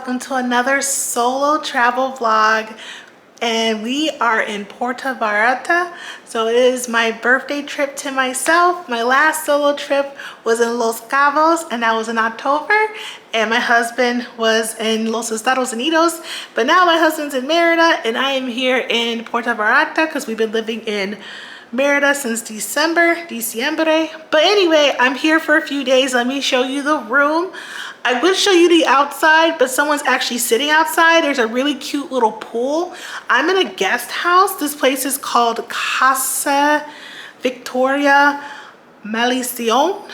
welcome to another solo travel vlog. And we are in Puerto Vallarta. So it is my birthday trip to myself. My last solo trip was in Los Cabos and that was in October. And my husband was in Los Estados Unidos. But now my husband's in Merida and I am here in Puerto Vallarta because we've been living in Merida since Diciembre. But anyway, I'm here for a few days. Let me show you the room. I would show you the outside, but someone's actually sitting outside. There's a really cute little pool. I'm in a guest house. This place is called Casa Victoria Malicion.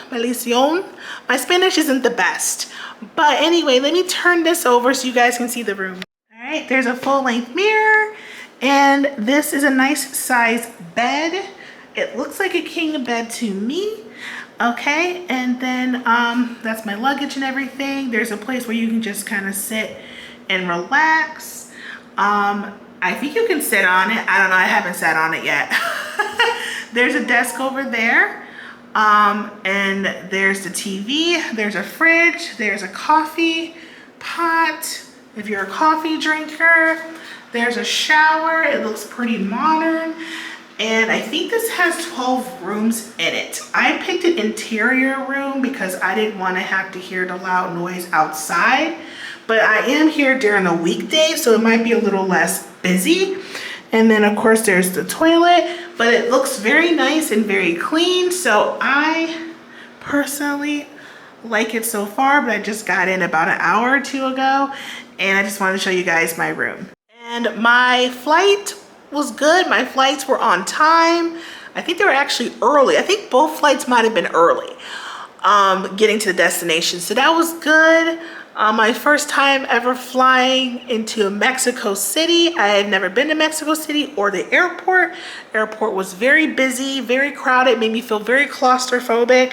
My Spanish isn't the best. But anyway, let me turn this over so you guys can see the room. All right, there's a full-length mirror. And this is a nice size bed. It looks like a king bed to me. Okay, and then that's my luggage and everything. There's a place where you can just kind of sit and relax. I think you can sit on it. I don't know, I haven't sat on it yet. There's a desk over there. And there's the TV, there's a fridge, there's a coffee pot if you're a coffee drinker. There's a shower, it looks pretty modern. And I think this has 12 rooms in it. I picked an interior room because I didn't want to have to hear the loud noise outside. But I am here during the weekday, so it might be a little less busy. And then of course there's the toilet, but it looks very nice and very clean. So I personally like it so far, but I just got in about an hour or two ago. And I just wanted to show you guys my room. And my flight was good. My flights were on time. I think they were actually early. I think both flights might have been early getting to the destination. So that was good. My first time ever flying into Mexico City. I had never been to Mexico City or the airport. Airport was very busy, very crowded, made me feel very claustrophobic.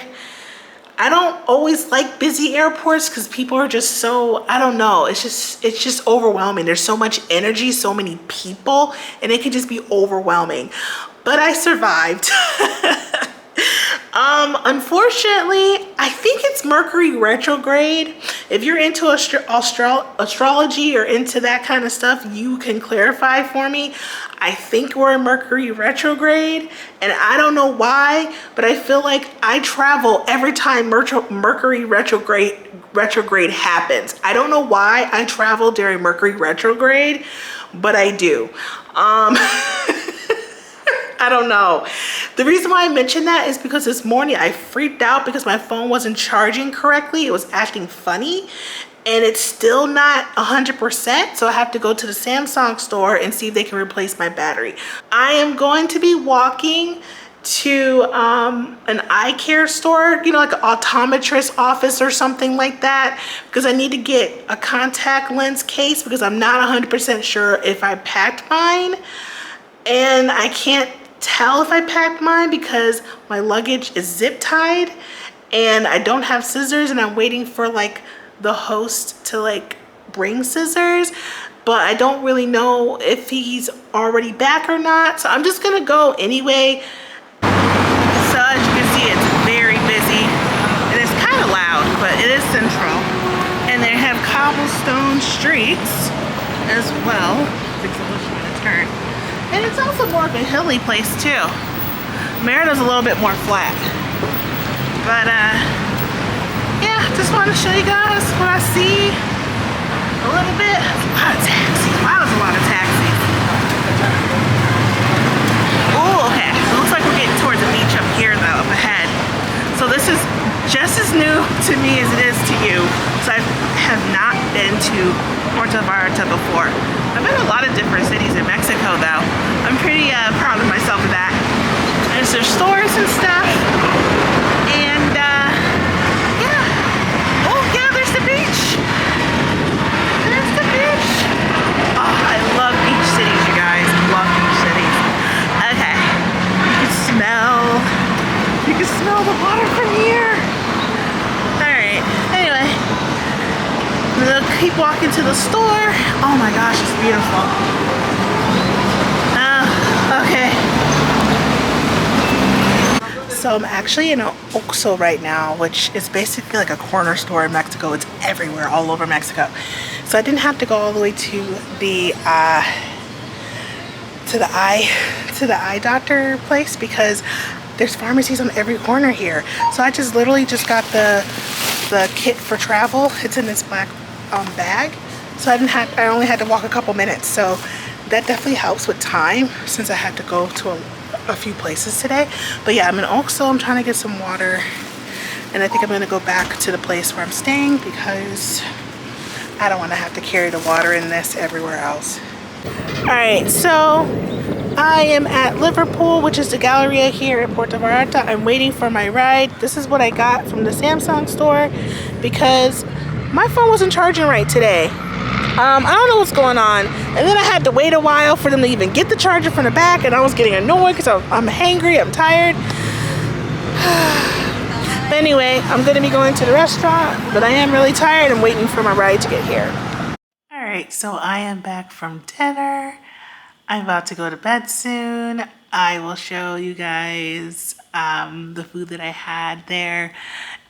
I don't always like busy airports because people are just so, I don't know, it's just overwhelming. There's so much energy, so many people, and it can just be overwhelming. But I survived. Unfortunately, I think it's Mercury retrograde. If you're into astrology or into that kind of stuff, you can clarify for me. I think we're in Mercury retrograde, and I don't know why, but I feel like I travel every time Mercury retrograde happens. I don't know why I travel during Mercury retrograde, but I do. I don't know. The reason why I mentioned that is because this morning I freaked out because my phone wasn't charging correctly. It was acting funny and it's still not 100%. So I have to go to the Samsung store and see if they can replace my battery. I am going to be walking to an eye care store, you know, like an optometrist office or something like that, because I need to get a contact lens case because I'm not 100% sure if I packed mine. And I can't tell if I packed mine because my luggage is zip tied and I don't have scissors, and I'm waiting for like the host to like bring scissors, but I don't really know if he's already back or not. So I'm just gonna go anyway. So as you can see, it's very busy and it's kind of loud, but it is central. And they have cobblestone streets as well. Turn. And it's also more of a hilly place too. Merida's a little bit more flat. But yeah, just want to show you guys what I see a little bit. A lot of taxis. Wow, there's a lot of taxis. Oh, okay. So it looks like we're getting towards the beach up here though, up ahead. So this is just as new to me as it is to you. So I have not been to Puerto Vallarta before. I've been to a lot of different cities in Mexico though. I'm pretty proud of myself for that. And there's stores and stuff. And yeah. Oh yeah, there's the beach. There's the beach. Oh, I love beach cities, you guys. I love beach cities. Okay. You can smell the water from here. Alright. Anyway. We'll keep walking to the store. Oh my gosh, it's beautiful. Okay. So I'm actually in Oxo right now, which is basically like a corner store in Mexico. It's everywhere, all over Mexico. So I didn't have to go all the way to the eye doctor place because there's pharmacies on every corner here. So I just literally just got the kit for travel. It's in this black bag. So I only had to walk a couple minutes. So that definitely helps with time since I had to go to a few places today. But yeah, I'm in Oxo. I'm trying to get some water, and I think I'm gonna go back to the place where I'm staying because I don't want to have to carry the water in this everywhere else. All right, so I am at Liverpool, which is the Galleria here in Puerto Vallarta. I'm waiting for my ride. This is what I got from the Samsung store because my phone wasn't charging right today. I don't know what's going on. And then I had to wait a while for them to even get the charger from the back, and I was getting annoyed because I'm hangry, I'm tired. But anyway, I'm gonna be going to the restaurant, but I am really tired. I'm waiting for my ride to get here. All right, so I am back from dinner. I'm about to go to bed soon. I will show you guys the food that I had there.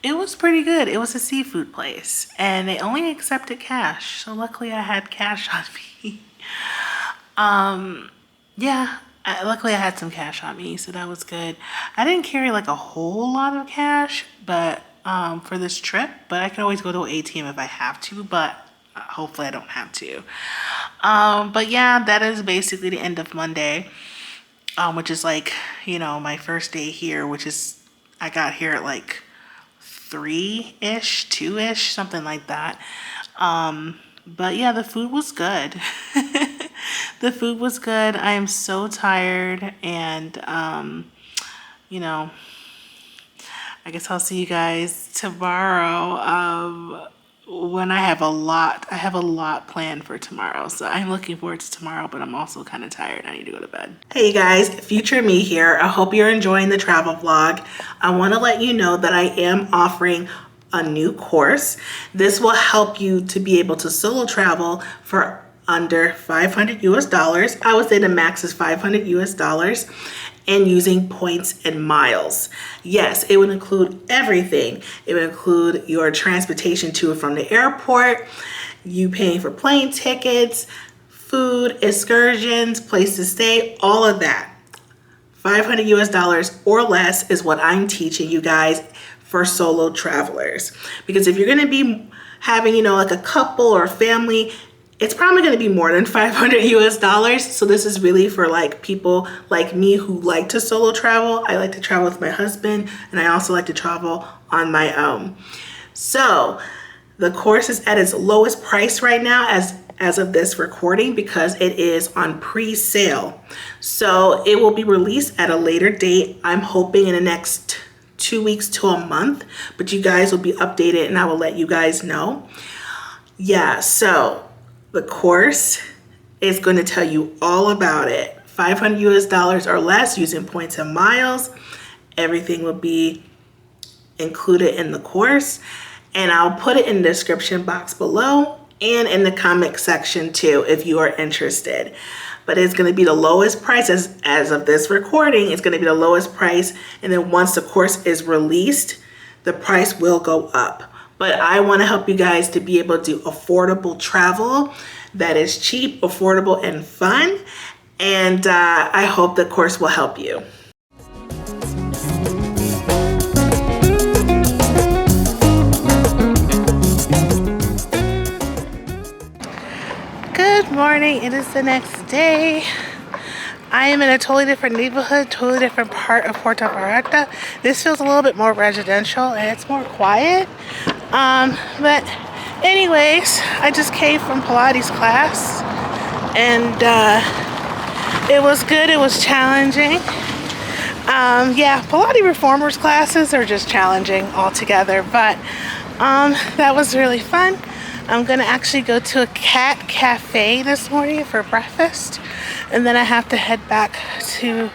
It was pretty good. It was a seafood place and they only accepted cash. So luckily I had cash on me. Yeah, luckily I had some cash on me, so that was good. I didn't carry like a whole lot of cash, but for this trip, but I can always go to an ATM if I have to, but hopefully I don't have to. But yeah, that is basically the end of Monday, which is like, you know, my first day here, which is, I got here at like 3-ish, 2-ish, something like that. But yeah, the food was good. The food was good. I am so tired, and you know, I guess I'll see you guys tomorrow. When I have a lot planned for tomorrow. So I'm looking forward to tomorrow, but I'm also kind of tired. I need to go to bed. Hey guys, future me here. I hope you're enjoying the travel vlog. I want to let you know that I am offering a new course. This will help you to be able to solo travel for under $500 US. I would say the max is $500 US, and using points and miles. Yes, it would include everything. It would include your transportation to and from the airport, you paying for plane tickets, food, excursions, place to stay, all of that. $500 US or less is what I'm teaching you guys for solo travelers. Because if you're gonna be having, you know, like a couple or family, it's probably going to be more than $500 US. So this is really for like people like me who like to solo travel. I like to travel with my husband, and I also like to travel on my own. So the course is at its lowest price right now as of this recording because it is on pre-sale. So it will be released at a later date. I'm hoping in the next 2 weeks to a month, but you guys will be updated and I will let you guys know. Yeah, so the course is going to tell you all about it. $500 US or less using points and miles. Everything will be included in the course. And I'll put it in the description box below and in the comment section too if you are interested. But it's going to be the lowest price as of this recording. It's going to be the lowest price. And then once the course is released, the price will go up. But I want to help you guys to be able to do affordable travel that is cheap, affordable, and fun. And I hope the course will help you. Good morning. It is the next day. I am in a totally different neighborhood, totally different part of Puerto Vallarta. This feels a little bit more residential and it's more quiet. But anyways, I just came from Pilates class and it was good. It was challenging. Yeah, Pilates reformers classes are just challenging altogether, but that was really fun. I'm gonna actually go to a cat cafe this morning for breakfast, and then I have to head back to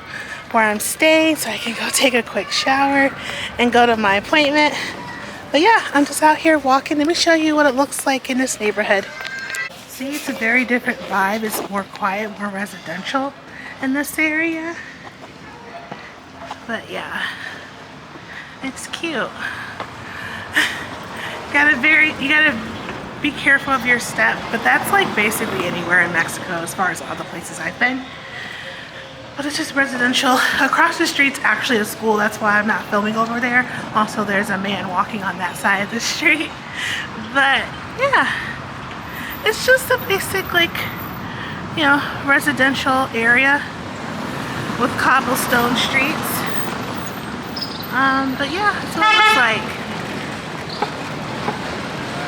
where I'm staying so I can go take a quick shower and go to my appointment. But yeah, I'm just out here walking. Let me show you what it looks like in this neighborhood. See, it's a very different vibe. It's more quiet, more residential in this area. But yeah, It's cute. You gotta be careful of your step, but that's like basically anywhere in Mexico as far as all the places I've been. But it's just residential. Across the street's actually a school, that's why I'm not filming over there. Also, there's a man walking on that side of the street. But yeah, it's just a basic, like, you know, residential area with cobblestone streets. But yeah, that's what it looks like.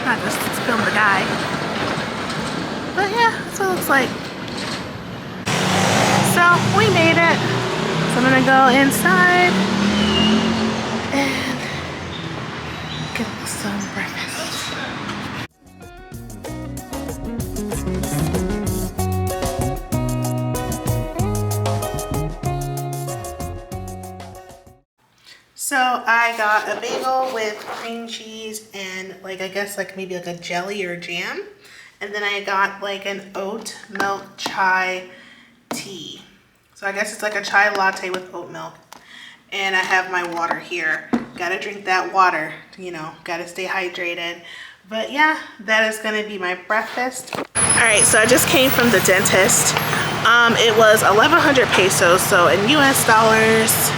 Not just film the guy. But yeah, that's what it looks like. So we made it. So I'm gonna go inside and get some breakfast. So I got a bagel with cream cheese and like, I guess like maybe like a jelly or jam. And then I got like an oat milk chai tea. So I guess it's like a chai latte with oat milk. And I have my water here. Gotta drink that water, you know, gotta stay hydrated. But yeah, that is gonna be my breakfast. All right, so I just came from the dentist. It was 1,100 pesos, so in US dollars,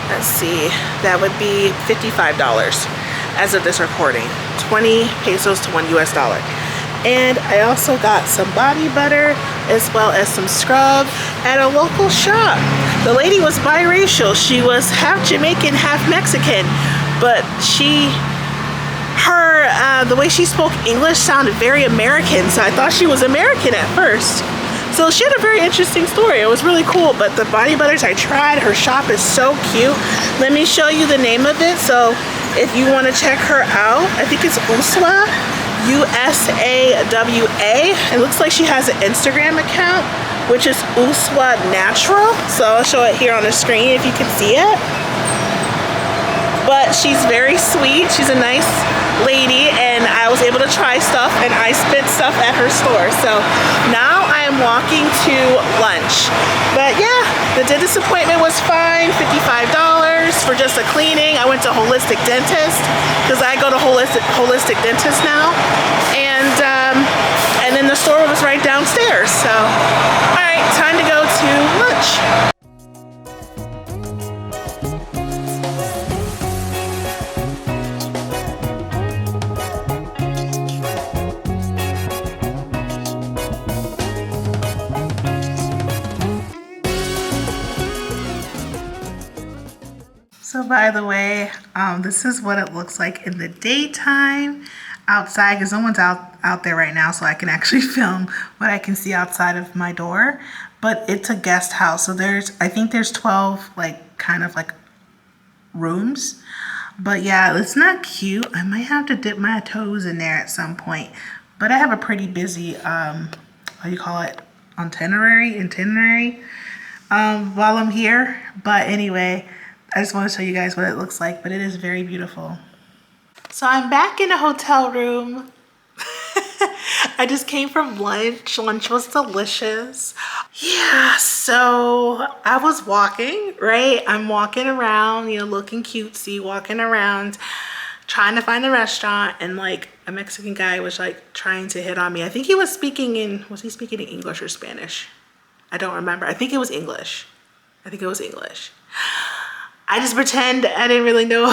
let's see, that would be $55 as of this recording. 20 pesos to $1 US. And I also got some body butter as well as some scrub at a local shop. The lady was biracial. She was half Jamaican, half Mexican, but the way she spoke English sounded very American, so I thought she was American at first. So she had a very interesting story. It was really cool, but the body butters I tried, her shop is so cute. Let me show you the name of it. So if you want to check her out, I think it's Uswa, USAWA. It looks like she has an Instagram account, which is Uswa Natural. So I'll show it here on the screen if you can see it. But she's very sweet. She's a nice lady, and I was able to try stuff, and I spent stuff at her store. So now I am walking to lunch. But yeah, the dentist appointment was fine, $55 for just a cleaning. I went to holistic dentist because I go to holistic dentist now, and then the store was right downstairs. So all right, time to go to lunch. So by the way, this is what it looks like in the daytime outside, because no one's out there right now, so I can actually film what I can see outside of my door. But it's a guest house, so I think there's 12 like kind of like rooms. But yeah, it's not cute. I might have to dip my toes in there at some point. But I have a pretty busy what do you call it, itinerary while I'm here. But anyway, I just want to show you guys what it looks like, but it is very beautiful. So I'm back in a hotel room. I just came from lunch. Lunch was delicious. Yeah, so I was walking, right? I'm walking around, you know, looking cutesy, walking around, trying to find a restaurant, and like a Mexican guy was like trying to hit on me. I think he was speaking in, was he speaking in English or Spanish? I don't remember. I think it was English. I just pretend I didn't really know.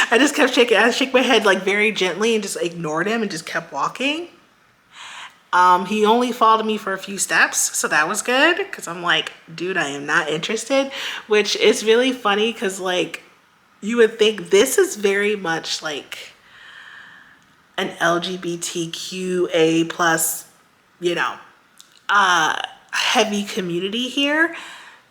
I just kept shaking. I shake my head like very gently and just ignored him and just kept walking. He only followed me for a few steps, so that was good, because I'm like, dude, I am not interested. Which is really funny because like you would think this is very much like an LGBTQA plus, you know, heavy community here.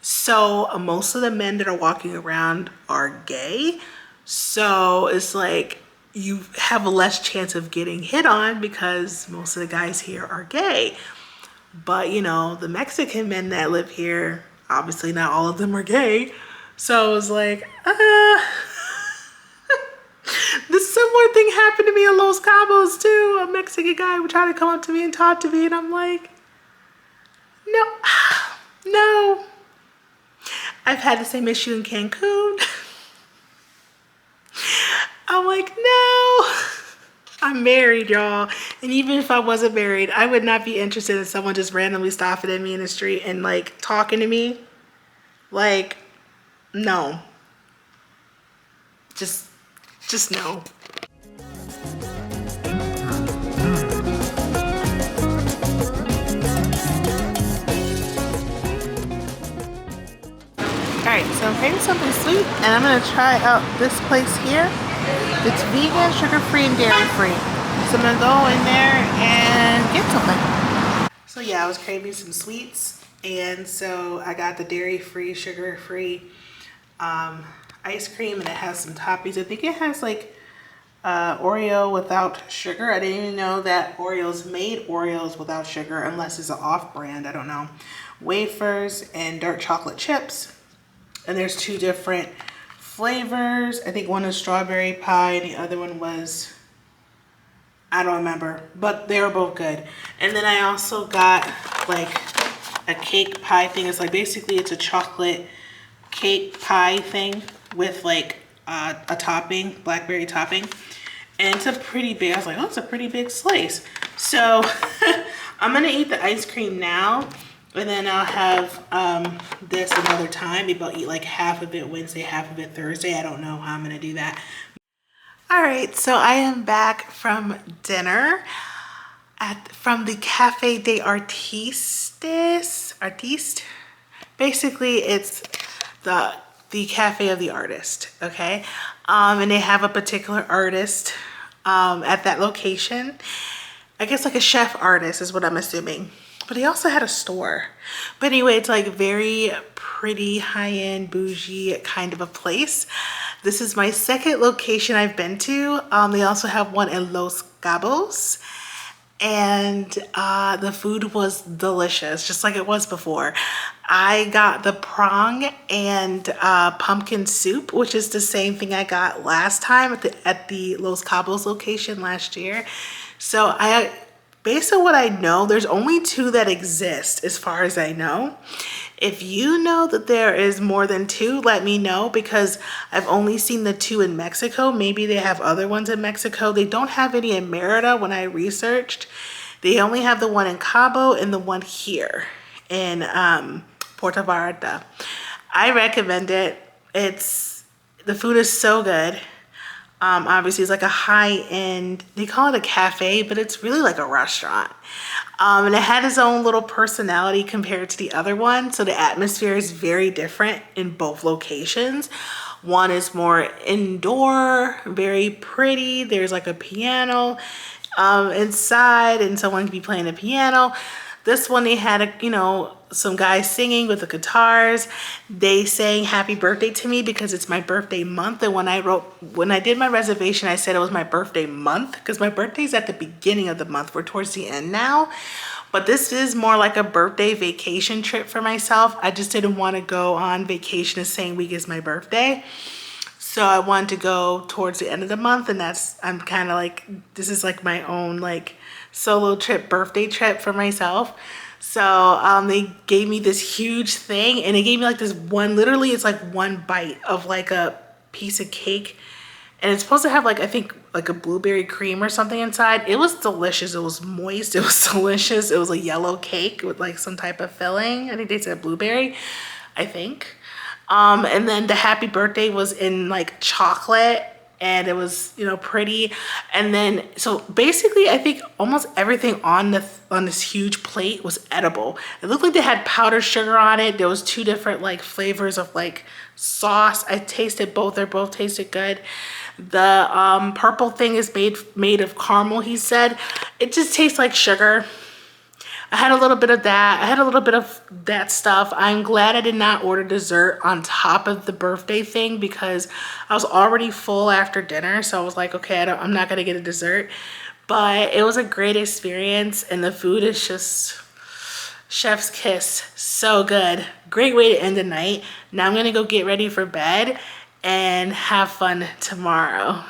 So most of the men that are walking around are gay. So it's like you have a less chance of getting hit on because most of the guys here are gay. But you know, the Mexican men that live here, obviously not all of them are gay. So it was like, this similar thing happened to me in Los Cabos too. A Mexican guy would try to come up to me and talk to me, and I'm like, no. I've had the same issue in Cancun. like, no. I'm married, y'all. And even if I wasn't married, I would not be interested in someone just randomly stopping at me in the street and like talking to me. Like, no. Just no. Alright, so I'm craving something sweet and I'm gonna try out this place here. It's vegan, sugar-free, and dairy-free. So I'm gonna go in there and get something. So yeah, I was craving some sweets, and so I got the dairy-free, sugar-free ice cream, and it has some toppings. I think it has like Oreo without sugar. I didn't even know that Oreos made Oreos without sugar unless it's an off-brand, I don't know. Wafers and dark chocolate chips. And there's two different flavors. I think one is strawberry pie and the other one was, I don't remember, but they were both good. And then I also got like a cake pie thing. It's like basically it's a chocolate cake pie thing with like a topping, blackberry topping. And it's a pretty big, I was like, oh, it's a pretty big slice. So I'm gonna eat the ice cream now. And then I'll have this another time. Maybe I'll eat like half of it Wednesday, half of it Thursday. I don't know how I'm gonna do that. All right, so I am back from dinner from the Cafe des Artistes. Basically, it's the Cafe of the Artist, okay? And they have a particular artist at that location. I guess like a chef artist is what I'm assuming. But he also had a store. But anyway, it's like very pretty, high-end, bougie kind of a place. This is my second location I've been to. They also have one in Los Cabos. And the food was delicious, just like it was before. I got the prong and pumpkin soup, which is the same thing I got last time at the Los Cabos location last year. So based on what I know, there's only two that exist as far as I know. If you know that there is more than two, let me know, because I've only seen the two in Mexico. Maybe they have other ones in Mexico. They don't have any in Merida when I researched. They only have the one in Cabo and the one here in Puerto Vallarta. I recommend it. The food is so good. Obviously it's like a high-end, they call it a cafe, but it's really like a restaurant. And it had its own little personality compared to the other one. So the atmosphere is very different in both locations. One is more indoor, very pretty. There's like a piano inside and someone can be playing the piano. This one, they had, some guys singing with the guitars. They sang happy birthday to me because it's my birthday month. And when I did my reservation, I said it was my birthday month because my birthday's at the beginning of the month. We're towards the end now. But this is more like a birthday vacation trip for myself. I just didn't want to go on vacation the same week as my birthday. So I wanted to go towards the end of the month, and I'm kind of like, this is like my own like solo trip, birthday trip for myself. So they gave me this huge thing, and they gave me like this one, literally it's like one bite of like a piece of cake, and it's supposed to have like, I think like a blueberry cream or something inside. It was delicious. It was moist. It was delicious. It was a yellow cake with like some type of filling. I think they said blueberry, I think. And then the happy birthday was in like chocolate, and it was, pretty. And then, so basically I think almost everything on this huge plate was edible. It looked like they had powdered sugar on it. There was two different like flavors of like sauce. I tasted both. They both tasted good. The purple thing is made of caramel, he said. It just tastes like sugar. I had a little bit of that. I had a little bit of that stuff. I'm glad I did not order dessert on top of the birthday thing because I was already full after dinner. So I was like, okay, I'm not going to get a dessert. But it was a great experience, and the food is just chef's kiss. So good. Great way to end the night. Now I'm going to go get ready for bed and have fun tomorrow.